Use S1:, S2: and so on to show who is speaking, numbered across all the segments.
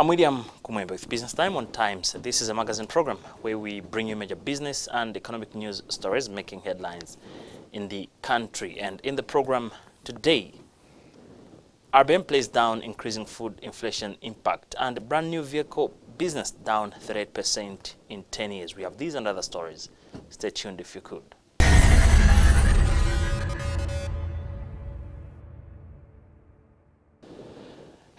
S1: I'm William Kumwembe with Business Time on Times. This is a magazine program where we bring you major business and economic news stories making headlines in the country. And in the program today, RBM plays down increasing food inflation impact, and brand new vehicle business down 38% in 10 years. We have these and other stories. Stay tuned if you could.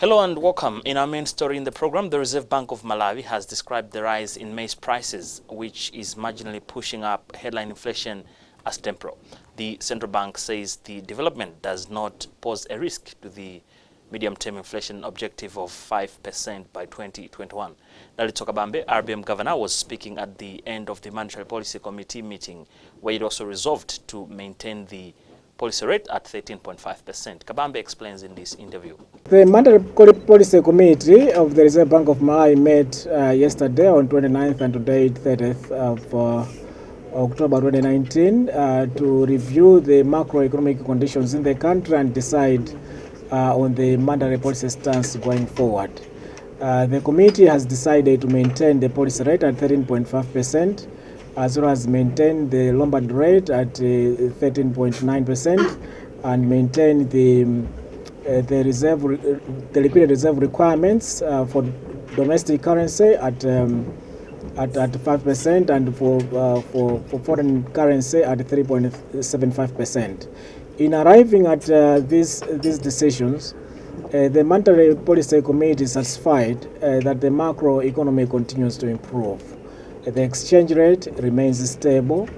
S1: Hello and welcome. In our main story in the program, the Reserve Bank of Malawi has described the rise in maize prices, which is marginally pushing up headline inflation as temporal. The central bank says the development does not pose a risk to the medium-term inflation objective of 5% by 2021. Dalito Kabambe, RBM governor, was speaking at the end of the Monetary Policy Committee meeting, where it also resolved to maintain the policy rate at 13.5%. Kabambe explains in this interview.
S2: The Monetary Policy Committee of the Reserve Bank of Malawi met yesterday on 29th and today 30th of October 2019 to review the macroeconomic conditions in the country and decide on the monetary policy stance going forward. The committee has decided to maintain the policy rate at 13.5%, as well as maintain the Lombard rate at 13.9% and maintain the liquidity reserve requirements for domestic currency at 5% and for foreign currency at 3.75%. In arriving at these decisions, the Monetary Policy Committee is satisfied that the macro economy continues to improve. The exchange rate remains stable,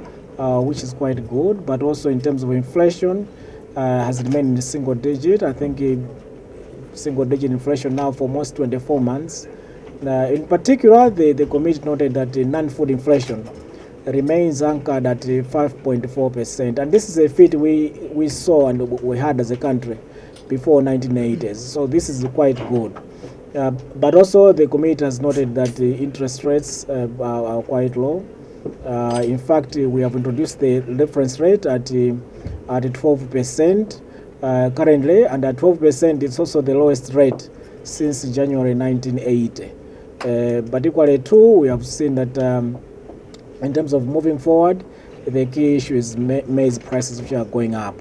S2: which is quite good, but also in terms of inflation has remained in single digit. I think single digit inflation now for almost 24 months. In particular, the committee noted that non-food inflation remains anchored at 5.4%, and this is a feat we saw and we had as a country before 1980s. So this is quite good. But also the committee has noted that the interest rates are quite low. In fact, we have introduced the reference rate at 12% currently, and at 12% it's also the lowest rate since January 1980. But equally too, we have seen that in terms of moving forward, the key issue is maize prices, which are going up.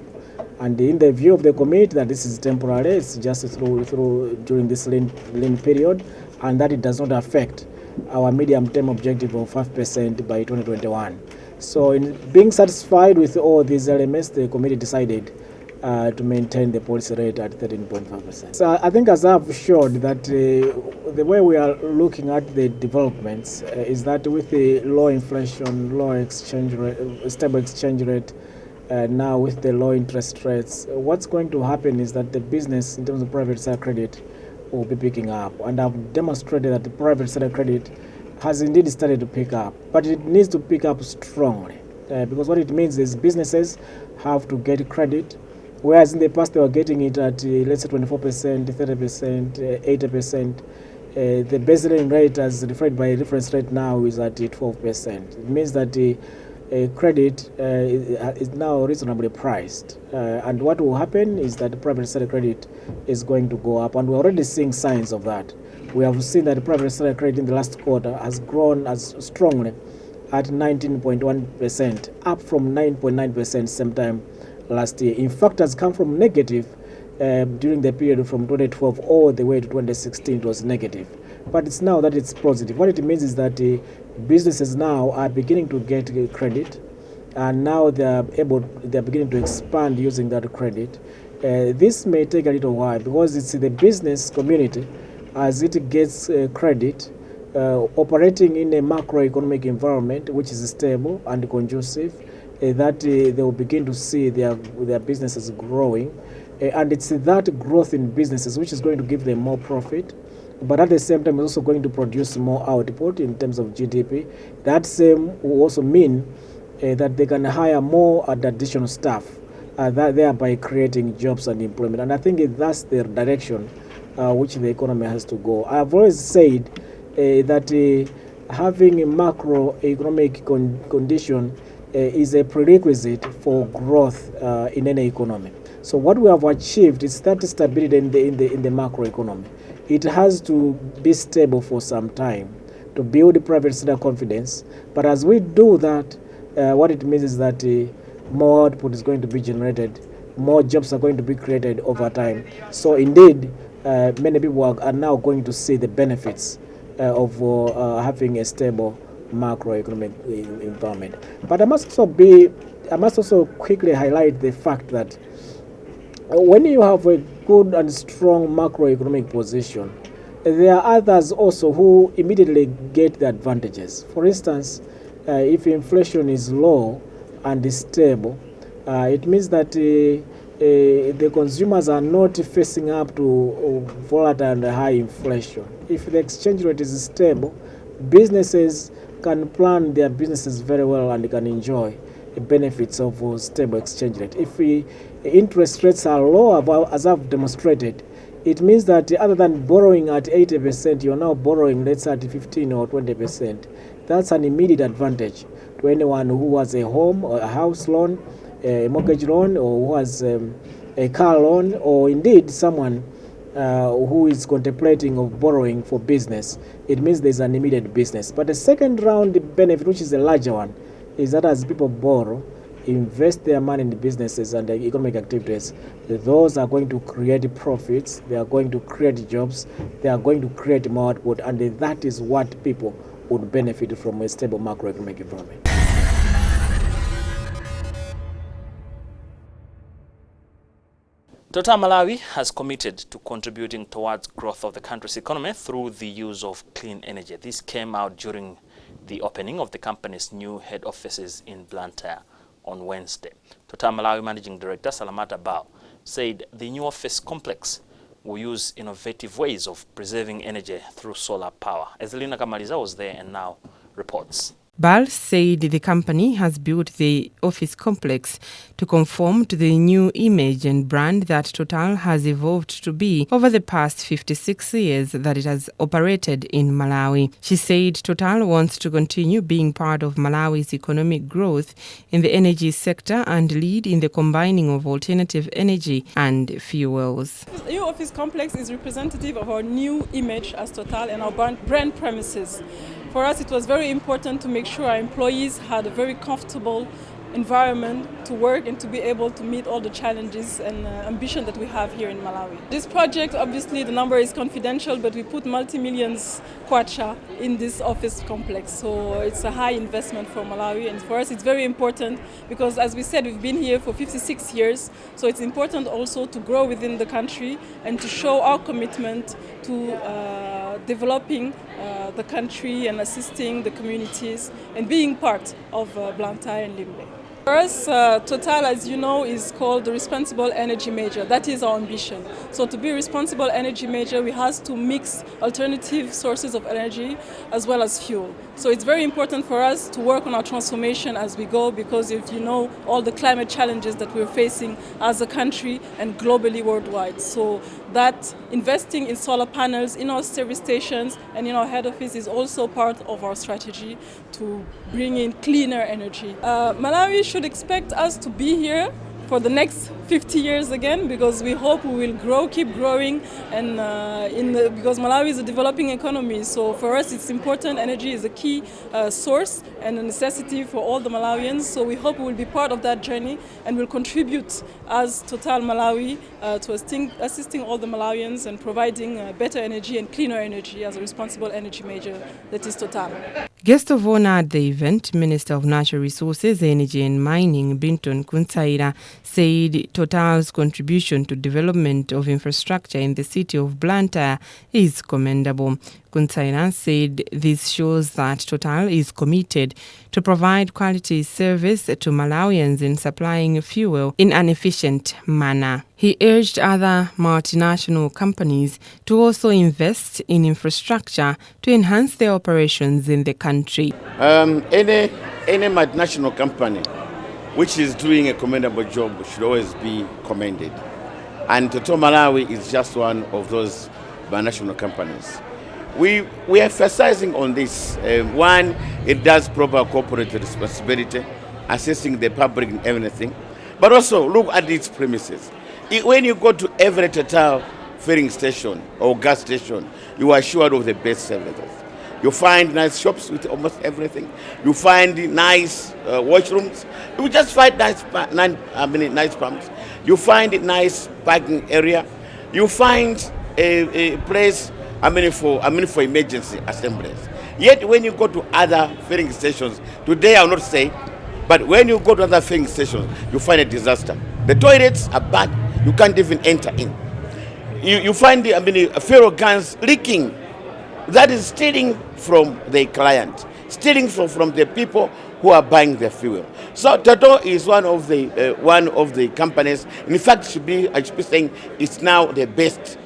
S2: And in the view of the committee, that this is temporary, it's just through during this lean period, and that it does not affect our medium-term objective of 5% by 2021. So in being satisfied with all these elements, the committee decided to maintain the policy rate at 13.5%. So I think, as I've showed, that the way we are looking at the developments is that with the low inflation, low exchange rate, stable exchange rate, now with the low interest rates, what's going to happen is that the business in terms of private sector credit will be picking up. And I've demonstrated that the private sector credit has indeed started to pick up, but it needs to pick up strongly because what it means is businesses have to get credit, whereas in the past they were getting it at let's say 24%, 30%, 80%. The baseline rate as referred by reference rate now is at 12%. It means that the credit is now reasonably priced, and what will happen is that the private sector credit is going to go up, and we're already seeing signs of that. We have seen that the private sector credit in the last quarter has grown as strongly at 19.1%, up from 9.9% same time last year. In fact, has come from negative during the period from 2012 all the way to 2016. It was negative, but it's now that it's positive. What it means is that businesses now are beginning to get credit, and now they're beginning to expand using that credit. This may take a little while because it's the business community, as it gets credit, operating in a macroeconomic environment which is stable and conducive, that they will begin to see their businesses growing, and it's that growth in businesses which is going to give them more profit, but at the same time it's also going to produce more output in terms of GDP. That same will also mean that they can hire more additional staff, thereby creating jobs and employment. And I think that's the direction which the economy has to go. I've always said that having a macroeconomic condition is a prerequisite for growth in any economy. So what we have achieved is that stability in the macroeconomy. it has to be stable for some time to build private sector confidence. But as we do that, what it means is that more output is going to be generated, more jobs are going to be created over time. So indeed, many people are now going to see the benefits of having a stable macroeconomic environment. But I must also quickly highlight the fact that when you have a good and strong macroeconomic position, there are others also who immediately get the advantages. For instance, if inflation is low and is stable, it means that the consumers are not facing up to volatile and high inflation. If the exchange rate is stable, businesses can plan their businesses very well and can enjoy the benefits of a stable exchange rate. If interest rates are low, as I've demonstrated, it means that other than borrowing at 80%, you're now borrowing, let's say, at 15 or 20%. That's an immediate advantage to anyone who has a home or a house loan, a mortgage loan, or who has a car loan, or indeed someone who is contemplating of borrowing for business. It means there's an immediate business. But the second round benefit, which is a larger one, is that as people borrow, invest their money in the businesses and the economic activities, those are going to create profits, they are going to create jobs, they are going to create more output, and that is what people would benefit from a stable macroeconomic environment.
S1: Total Malawi has committed to contributing towards growth of the country's economy through the use of clean energy. This came out during the opening of the company's new head offices in Blantyre on Wednesday. Total Malawi Managing Director Salamata Bao said the new office complex will use innovative ways of preserving energy through solar power. Ezelina Kamaliza was there and now reports.
S3: Bal said the company has built the office complex to conform to the new image and brand that Total has evolved to be over the past 56 years that it has operated in Malawi. She said Total wants to continue being part of Malawi's economic growth in the energy sector and lead in the combining of alternative energy and fuels.
S4: The new office complex is representative of our new image as Total and our brand premises. For us, it was very important to make sure our employees had a very comfortable environment to work and to be able to meet all the challenges and ambition that we have here in Malawi. This project, obviously the number is confidential, but we put multi-millions kwacha in this office complex. So it's a high investment for Malawi, and for us it's very important because, as we said, we've been here for 56 years. So it's important also to grow within the country and to show our commitment to developing the country and assisting the communities and being part of Blantyre and Limbe. For us, Total, as you know, is called the responsible energy major. That is our ambition. So to be a responsible energy major, we have to mix alternative sources of energy as well as fuel. So it's very important for us to work on our transformation as we go, because if you know all the climate challenges that we're facing as a country and globally worldwide. So that investing in solar panels in our service stations and in our head office is also part of our strategy to bring in cleaner energy. Malawi should expect us to be here for the next 50 years again, because we hope we will grow, keep growing, and because Malawi is a developing economy. So for us it's important. Energy is a key source and a necessity for all the Malawians. So we hope we will be part of that journey and will contribute as Total Malawi to assisting all the Malawians and providing better energy and cleaner energy as a responsible energy major that is Total.
S3: Guest of honor at the event, Minister of Natural Resources, Energy and Mining, Binton Kuntsaira, said Total's contribution to development of infrastructure in the city of Blantyre is commendable. Kuntsaira said this shows that Total is committed to provide quality service to Malawians in supplying fuel in an efficient manner. He urged other multinational companies to also invest in infrastructure to enhance their operations in the country.
S5: Any multinational company which is doing a commendable job should always be commended. And Total Malawi is just one of those multinational companies. We are emphasizing on this. One, it does proper corporate responsibility, assessing the public and everything. But also look at its premises. When you go to every Total filling station or gas station, you are assured of the best services. You find nice shops with almost everything. You find nice washrooms. You just find nice pumps. You find nice parking area. You find a place for emergency assemblies. Yet when you go to other filling stations, today I will not say, but when you go to other filling stations, you find a disaster. The toilets are bad. You can't even enter in. You find fuel cans leaking. That is stealing from the client, stealing from the people who are buying the fuel. So Total is one of the companies. In fact, I should be saying it's now the best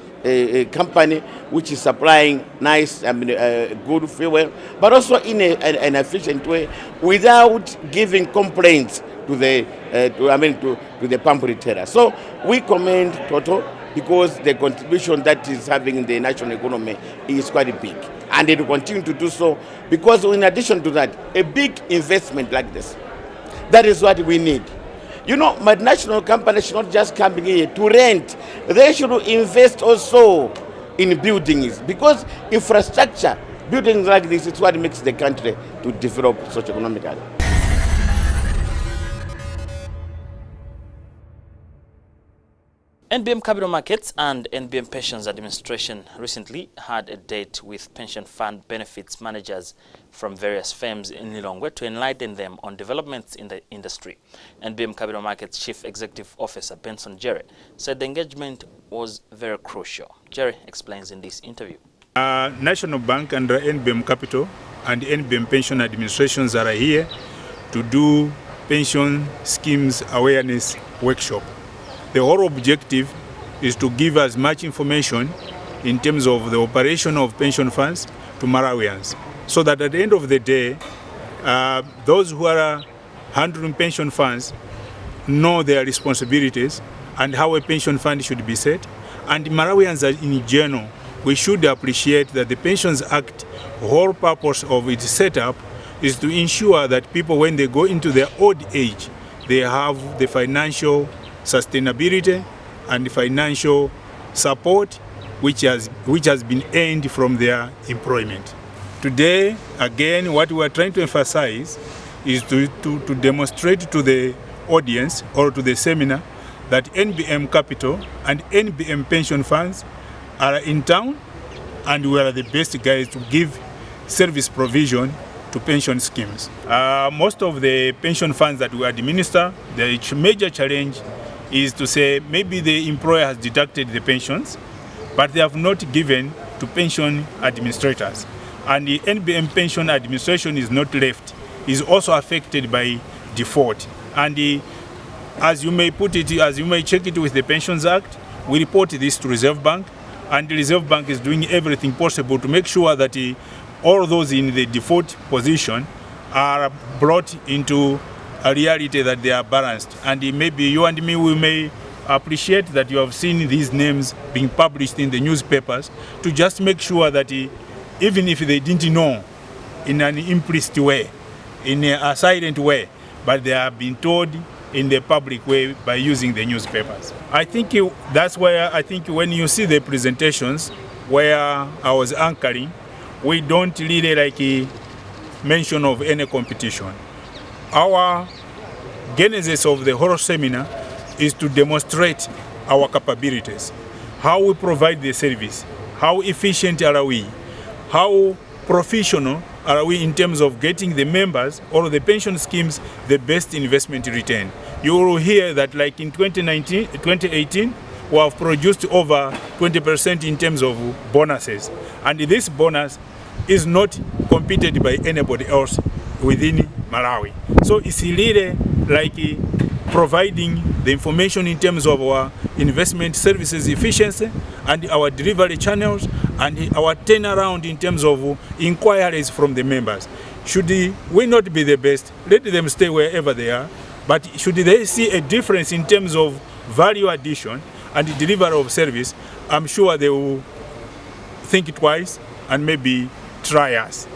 S5: company which is supplying nice, good fuel, but also in an efficient way, without giving complaints to the pump retailer. So we commend Total, because the contribution that is having in the national economy is quite big. And it will continue to do so, because in addition to that, a big investment like this, that is what we need. You know, multinational companies should not just come here to rent. They should invest also in buildings, because infrastructure, buildings like this, is what makes the country to develop socio-economically.
S1: NBM Capital Markets and NBM Pensions Administration recently had a date with pension fund benefits managers from various firms in Lilongwe to enlighten them on developments in the industry. NBM Capital Markets Chief Executive Officer Benson Jerry said the engagement was very crucial. Jerry explains in this interview.
S6: National Bank under NBM Capital and NBM Pension Administrations are here to do pension schemes awareness workshop. The whole objective is to give as much information in terms of the operation of pension funds to Malawians, so that at the end of the day, those who are handling pension funds know their responsibilities and how a pension fund should be set. And Malawians in general, we should appreciate that the Pensions Act, whole purpose of its setup is to ensure that people, when they go into their old age, they have the financial sustainability and financial support which has been earned from their employment. Today, again, what we are trying to emphasize is to demonstrate to the audience or to the seminar that NBM Capital and NBM Pension Funds are in town, and we are the best guys to give service provision to pension schemes. Most of the pension funds that we administer, the major challenge is to say maybe the employer has deducted the pensions, but they have not given to pension administrators. And the NBM pension administration is not left, is also affected by default. And as you may put it, as you may check it with the Pensions Act, we report this to Reserve Bank, and the Reserve Bank is doing everything possible to make sure that all those in the default position are brought into a reality that they are balanced. And maybe you and me, we may appreciate that you have seen these names being published in the newspapers, to just make sure that even if they didn't know in an implicit way, in a silent way, but they are being told in the public way by using the newspapers. I think that's where I think when you see the presentations where I was anchoring, we don't really like a mention of any competition. Our genesis of the whole seminar is to demonstrate our capabilities, how we provide the service, how efficient are we, how professional are we in terms of getting the members or the pension schemes the best investment return. You will hear that like in 2018, we have produced over 20% in terms of bonuses. And this bonus is not competed by anybody else within Malawi. So it's really like providing the information in terms of our investment services efficiency and our delivery channels and our turnaround in terms of inquiries from the members. Should we not be the best, let them stay wherever they are, but should they see a difference in terms of value addition and the delivery of service, I'm sure they will think twice and maybe try us.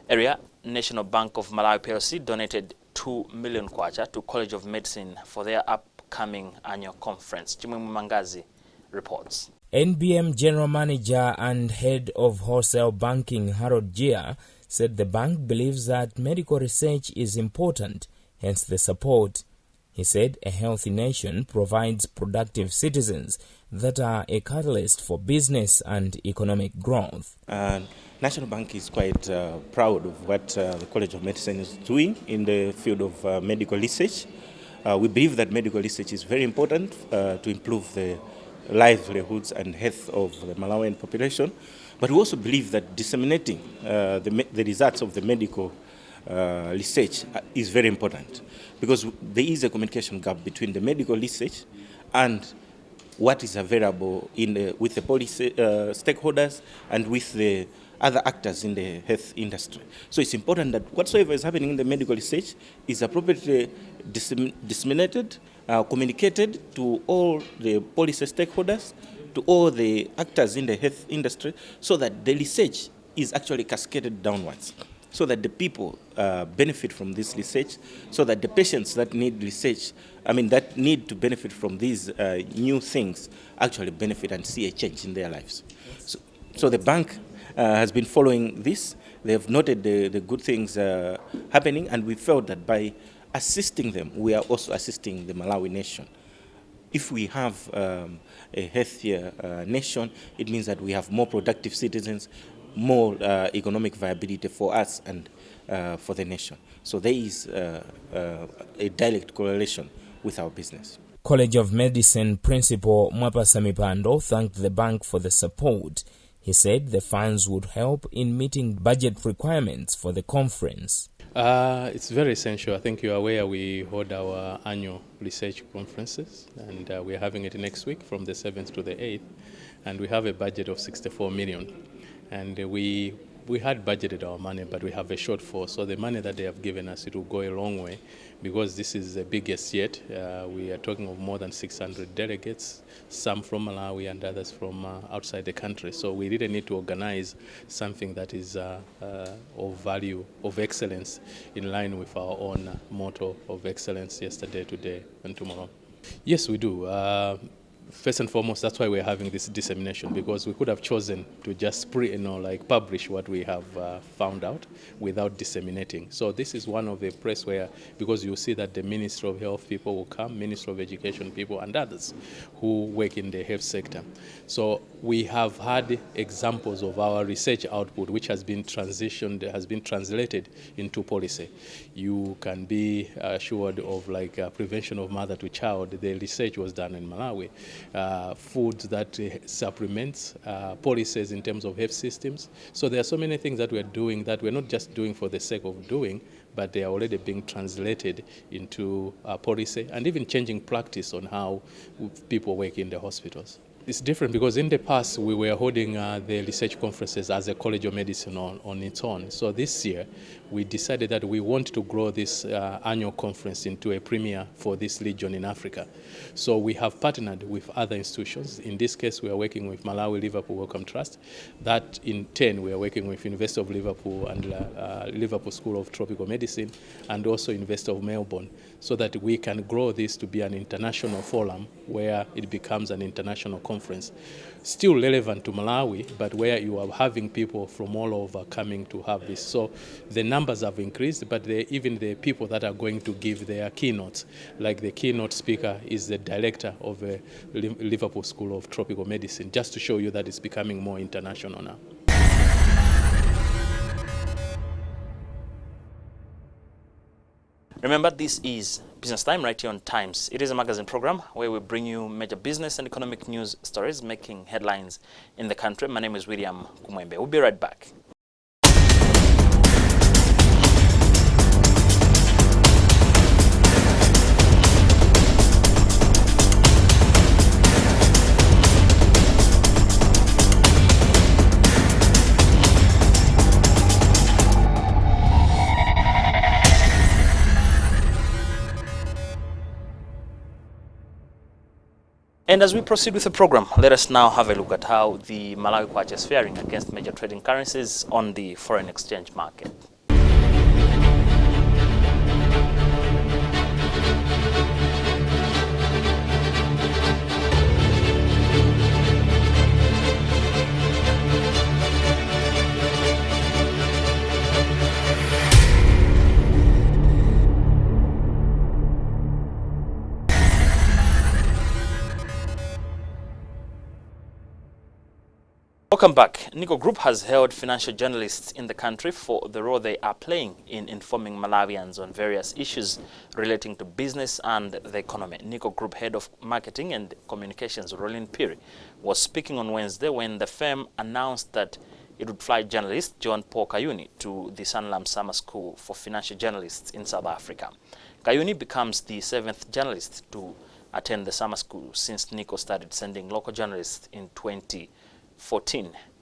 S1: Area National Bank of Malawi PLC donated 2 million kwacha to College of Medicine for their upcoming annual conference. Chimwemwe Mangazi reports.
S7: NBM General Manager and Head of Wholesale Banking Harold Gia said the bank believes that medical research is important, hence the support. He said a healthy nation provides productive citizens that are a catalyst for business and economic growth.
S8: National Bank is quite proud of what the College of Medicine is doing in the field of medical research. We believe that medical research is very important to improve the livelihoods and health of the Malawian population, but we also believe that disseminating the results of the medical research is very important, because there is a communication gap between the medical research and what is available with the policy stakeholders and with the other actors in the health industry. So it's important that whatsoever is happening in the medical research is appropriately disseminated, communicated to all the policy stakeholders, to all the actors in the health industry, so that the research is actually cascaded downwards, so that the people benefit from this research, so that the patients that need research, that need to benefit from these new things, actually benefit and see a change in their lives. So the bank has been following this. They have noted the good things happening, and we felt that by assisting them, we are also assisting the Malawi nation. If we have a healthier nation, it means that we have more productive citizens, more economic viability for us and for the nation. So there is a direct correlation with our business.
S7: College of Medicine Principal Mwapasa Mipando thanked the bank for the support. He said the funds would help in meeting budget requirements for the conference.
S9: It's very essential. I think you are aware we hold our annual research conferences, and we're having it next week from the 7th to the 8th, and we have a budget of 64 million. And we had budgeted our money, but we have a shortfall. So the money that they have given us, it will go a long way, because this is the biggest yet. We are talking of more than 600 delegates, some from Malawi and others from outside the country. So we really need to organize something that is of value, of excellence, in line with our own motto of excellence: yesterday, today, and tomorrow. Yes, we do. First and foremost, that's why we're having this dissemination, because we could have chosen to just publish what we have found out without disseminating. So this is one of the press where, because you see that the Ministry of Health people will come, Ministry of Education people, and others who work in the health sector. So we have had examples of our research output, which has been translated into policy. You can be assured of prevention of mother to child. The research was done in Malawi. Foods that supplements, policies in terms of health systems. So there are so many things that we're doing that we're not just doing for the sake of doing, but they are already being translated into policy and even changing practice on how people work in the hospitals. It's different because in the past we were holding the research conferences as a College of Medicine on its own. So this year we decided that we want to grow this annual conference into a premier for this region in Africa. So we have partnered with other institutions. In this case we are working with Malawi Liverpool Wellcome Trust. That in turn we are working with University of Liverpool and Liverpool School of Tropical Medicine, and also University of Melbourne, so that we can grow this to be an international forum where it becomes an international conference. Still relevant to Malawi, but where you are having people from all over coming to have this. So the numbers have increased, but even the people that are going to give their keynotes, like the keynote speaker is the director of the Liverpool School of Tropical Medicine, just to show you that it's becoming more international now.
S1: Remember, this is Business Time right here on Times. It is a magazine program where we bring you major business and economic news stories making headlines in the country. My name is William Kumwembe. We'll be right back. And as we proceed with the program, let us now have a look at how the Malawi kwacha is faring against major trading currencies on the foreign exchange market. Welcome back. Nkoa Group has held financial journalists in the country for the role they are playing in informing Malawians on various issues relating to business and the economy. Nkoa Group Head of Marketing and Communications, Rolin Piri, was speaking on Wednesday when the firm announced that it would fly journalist John Paul Kayuni to the Sanlam Summer School for Financial Journalists in South Africa. Kayuni becomes the 7th journalist to attend the summer school since Nkoa started sending local journalists in 2014.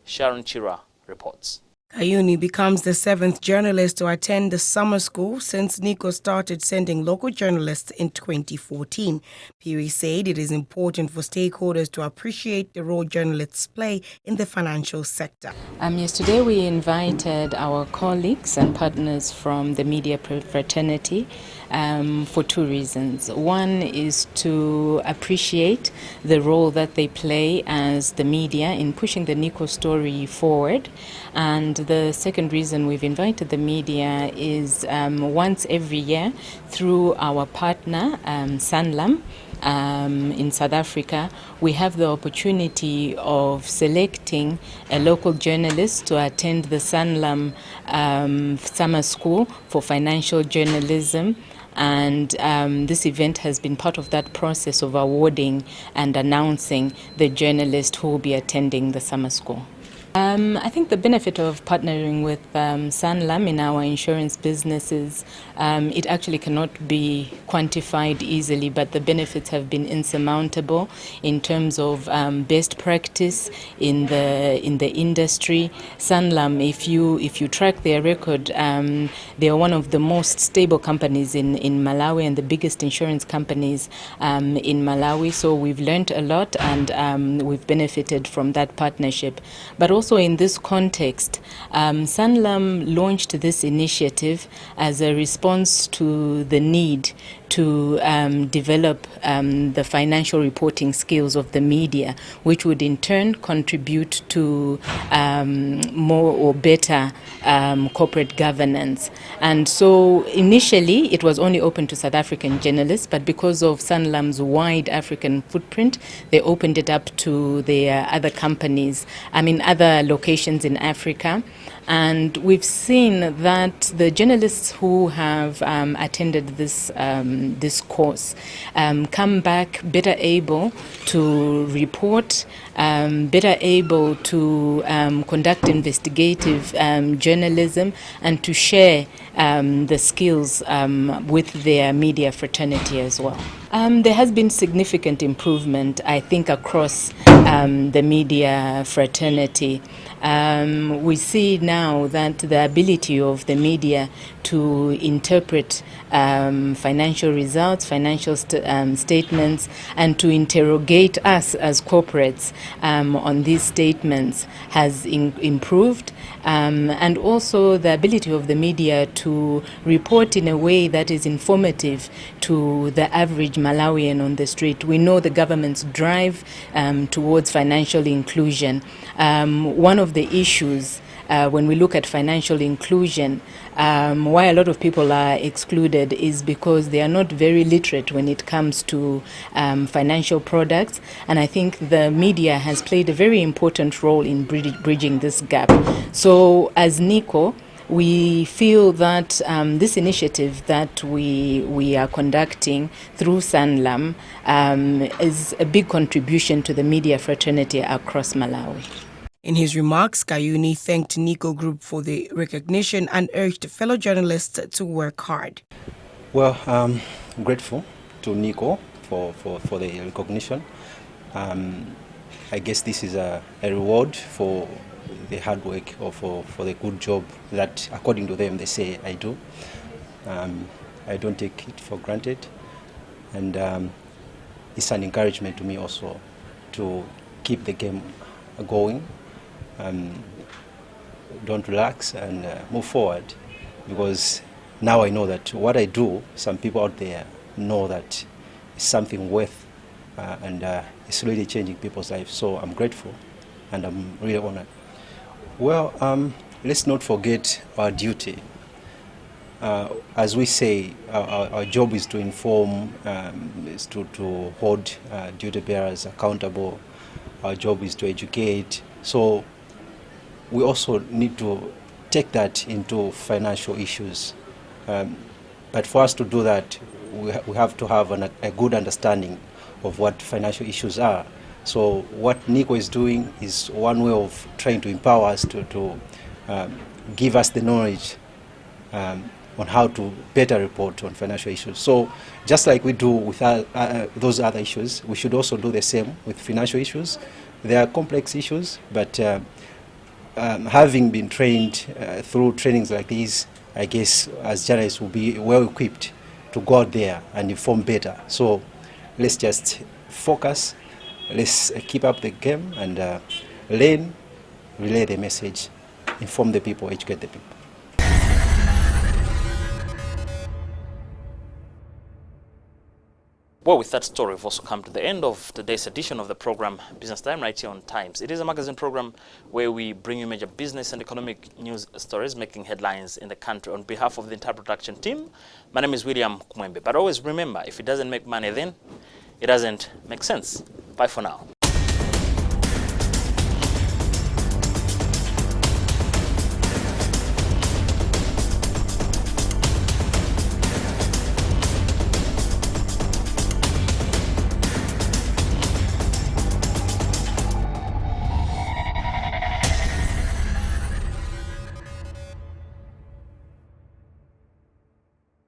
S1: Sharon Chira reports.
S10: Kayuni becomes the 7th journalist to attend the summer school since Nkoa started sending local journalists in 2014. Piri said it is important for stakeholders to appreciate the role journalists play in the financial sector.
S11: Yesterday we invited our colleagues and partners from the media fraternity for 2 reasons. One is to appreciate the role that they play as the media in pushing the Nkoa story forward. And the second reason we've invited the media is once every year through our partner, Sanlam, in South Africa, we have the opportunity of selecting a local journalist to attend the Sanlam Summer School for Financial Journalism. And this event has been part of that process of awarding and announcing the journalist who will be attending the summer school. I think the benefit of partnering with Sanlam in our insurance businesses, it actually cannot be quantified easily, but the benefits have been insurmountable in terms of best practice in the industry. Sanlam, if you track their record, they are one of the most stable companies in Malawi and the biggest insurance companies in Malawi. So we've learned a lot and we've benefited from that partnership. But also in this context, Sanlam launched this initiative as a response to the need to develop the financial reporting skills of the media, which would in turn contribute to more or better corporate governance. And so initially it was only open to South African journalists, but because of Sanlam's wide African footprint, they opened it up to their other companies, other locations in Africa. And we've seen that the journalists who have attended this course come back better able to report, better able to conduct investigative journalism and to share the skills with their media fraternity as well. There has been significant improvement, I think, across the media fraternity. We see now that the ability of the media to interpret financial results, financial statements, and to interrogate us as corporates on these statements has improved. And also the ability of the media to report in a way that is informative to the average Malawian on the street. We know the government's drive towards financial inclusion. One of the issues when we look at financial inclusion, why a lot of people are excluded is because they are not very literate when it comes to financial products. And I think the media has played a very important role in bridging this gap. So as Nkoa, we feel that this initiative that we are conducting through Sanlam is a big contribution to the media fraternity across Malawi.
S10: In his remarks, Kayuni thanked Nkoa Group for the recognition and urged fellow journalists to work hard.
S12: Well, I'm grateful to Nkoa for the recognition. I guess this is a reward for the hard work or for the good job that, according to them, they say I do. I don't take it for granted. And it's an encouragement to me also to keep the game going. Don't relax and move forward, because now I know that what I do, some people out there know that it's something worth and it's really changing people's lives. So I'm grateful and I'm really honored. Well, let's not forget our duty. As we say, our job is to inform, is to hold duty bearers accountable. Our job is to educate. So we also need to take that into financial issues. But for us to do that, we have to have a good understanding of what financial issues are. So what Nkoa is doing is one way of trying to empower us to give us the knowledge on how to better report on financial issues. So just like we do with those other issues, we should also do the same with financial issues. They are complex issues, but having been trained through trainings like these, I guess as journalists will be well equipped to go out there and inform better. So let's just focus, let's keep up the game and learn, relay the message, inform the people, educate the people.
S1: Well, with that story, we've also come to the end of today's edition of the program Business Time right here on Times. It is a magazine program where we bring you major business and economic news stories making headlines in the country. On behalf of the entire production team, my name is William Kumwembe. But always remember, if it doesn't make money, then it doesn't make sense. Bye for now.